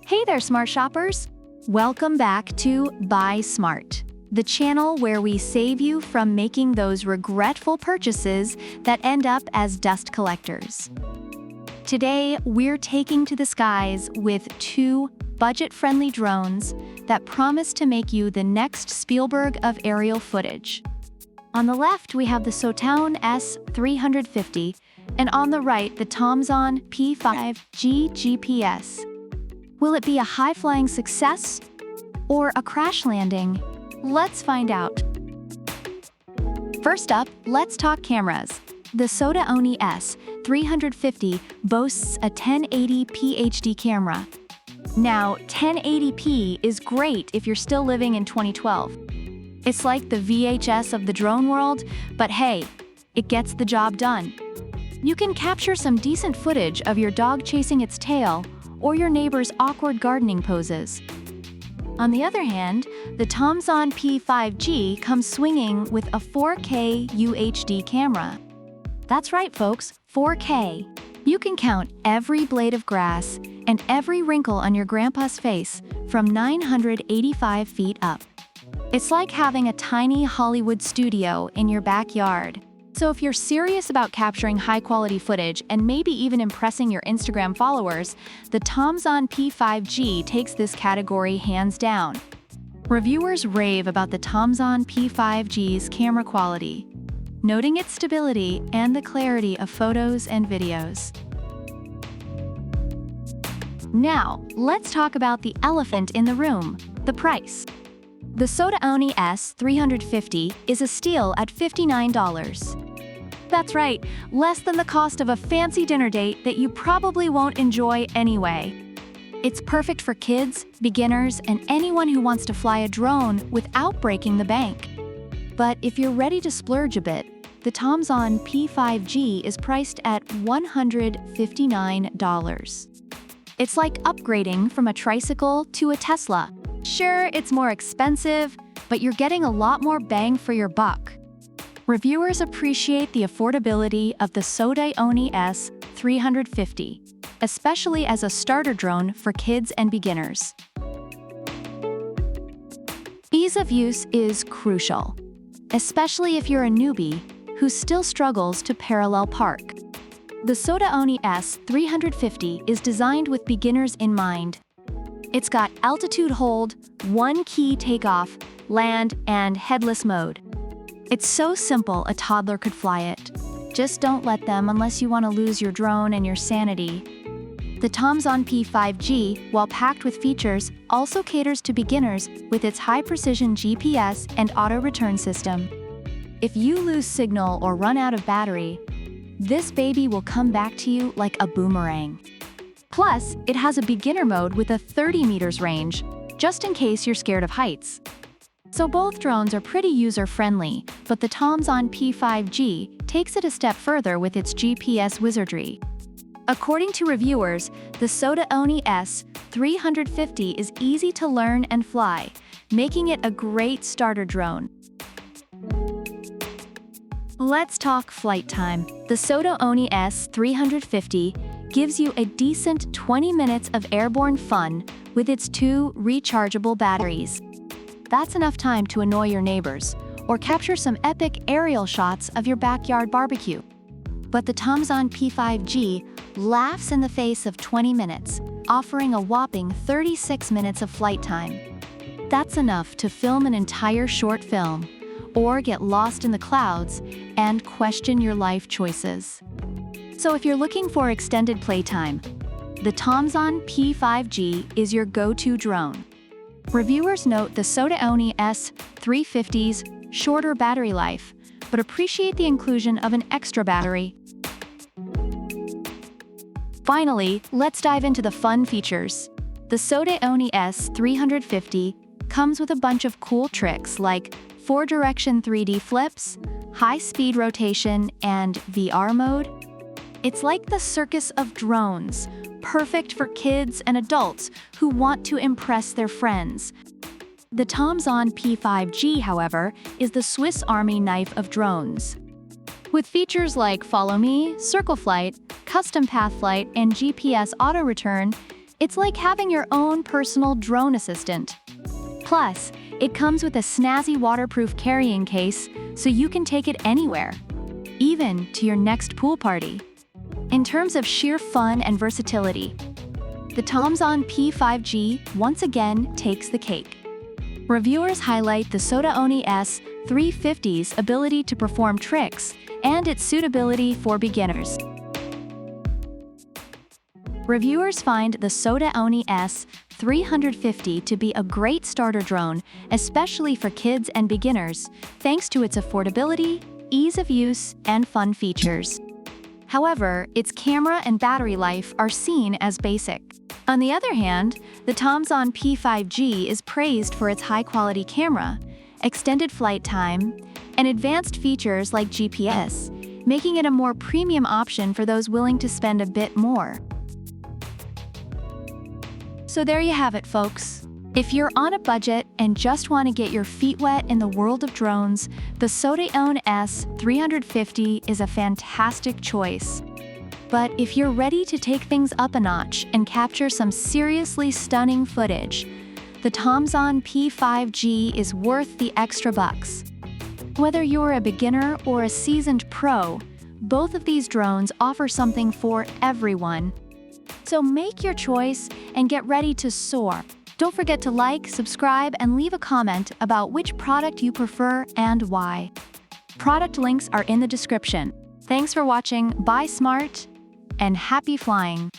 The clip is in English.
Hey there, smart shoppers! Welcome back to Buy Smart, the channel where we save you from making those regretful purchases that end up as dust collectors. Today, we're taking to the skies with two budget-friendly drones that promise to make you the next Spielberg of aerial footage. On the left, we have the SOTAONE S350, and on the right, the TOMZON P5G GPS. Will it be a high-flying success or a crash landing? Let's find out. First up, let's talk cameras. The SOTAONE S350 boasts a 1080p HD camera. Now, 1080p is great if you're still living in 2012. It's like the VHS of the drone world, but hey, it gets the job done. You can capture some decent footage of your dog chasing its tail or your neighbor's awkward gardening poses. On the other hand, the TOMZON P5G comes swinging with a 4K UHD camera. That's right, folks, 4K. You can count every blade of grass and every wrinkle on your grandpa's face from 985 feet up. It's like having a tiny Hollywood studio in your backyard. So if you're serious about capturing high-quality footage and maybe even impressing your Instagram followers, the TOMZON P5G takes this category hands down. Reviewers rave about the TOMZON P5G's camera quality, noting its stability and the clarity of photos and videos. Now, let's talk about the elephant in the room, the price. The SOTAONE S350 is a steal at $59. That's right, less than the cost of a fancy dinner date that you probably won't enjoy anyway. It's perfect for kids, beginners, and anyone who wants to fly a drone without breaking the bank. But if you're ready to splurge a bit, the TOMZON P5G is priced at $159. It's like upgrading from a tricycle to a Tesla. Sure, it's more expensive, but you're getting a lot more bang for your buck. Reviewers appreciate the affordability of the SOTAONE S350, especially as a starter drone for kids and beginners. Ease of use is crucial, especially if you're a newbie who still struggles to parallel park. The SOTAONE S350 is designed with beginners in mind. It's got altitude hold, one-key takeoff, land, and headless mode. It's so simple a toddler could fly it. Just don't let them unless you want to lose your drone and your sanity. The TOMZON P5G, while packed with features, also caters to beginners with its high-precision GPS and auto-return system. If you lose signal or run out of battery, this baby will come back to you like a boomerang. Plus, it has a beginner mode with a 30 meters range, just in case you're scared of heights. So both drones are pretty user-friendly, but the TOMZON P5G takes it a step further with its GPS wizardry. According to reviewers, the SOTAONE S350 is easy to learn and fly, making it a great starter drone. Let's talk flight time. The SOTAONE S350 gives you a decent 20 minutes of airborne fun with its two rechargeable batteries. That's enough time to annoy your neighbors or capture some epic aerial shots of your backyard barbecue. But the TOMZON P5G laughs in the face of 20 minutes, offering a whopping 36 minutes of flight time. That's enough to film an entire short film, or get lost in the clouds and question your life choices. So if you're looking for extended playtime, the TOMZON P5G is your go-to drone. Reviewers note the SOTAONE S350's shorter battery life, but appreciate the inclusion of an extra battery. Finally, let's dive into the fun features. The SOTAONE S350 comes with a bunch of cool tricks like 4-direction 3D flips, high-speed rotation, and VR mode. It's like the circus of drones, perfect for kids and adults who want to impress their friends. The TOMZON P5G, however, is the Swiss Army knife of drones. With features like Follow Me, Circle Flight, Custom Path Flight, and GPS Auto Return, It's like having your own personal drone assistant. Plus, it comes with a snazzy waterproof carrying case, so you can take it anywhere, even to your next pool party. In terms of sheer fun and versatility, the TOMZON P5G once again takes the cake. Reviewers highlight the SOTAONE S350's ability to perform tricks and its suitability for beginners. Reviewers find the SOTAONE S350 to be a great starter drone, especially for kids and beginners, thanks to its affordability, ease of use, and fun features. However, its camera and battery life are seen as basic. On the other hand, the TOMZON P5G is praised for its high-quality camera, extended flight time, and advanced features like GPS, making it a more premium option for those willing to spend a bit more. So there you have it, folks. If you're on a budget and just want to get your feet wet in the world of drones, the SOTAONE S350 is a fantastic choice. But if you're ready to take things up a notch and capture some seriously stunning footage, the TOMZON P5G is worth the extra bucks. Whether you're a beginner or a seasoned pro, both of these drones offer something for everyone. So make your choice and get ready to soar. Don't forget to like, subscribe, and leave a comment about which product you prefer and why. Product links are in the description. Thanks for watching, buy smart, and happy flying!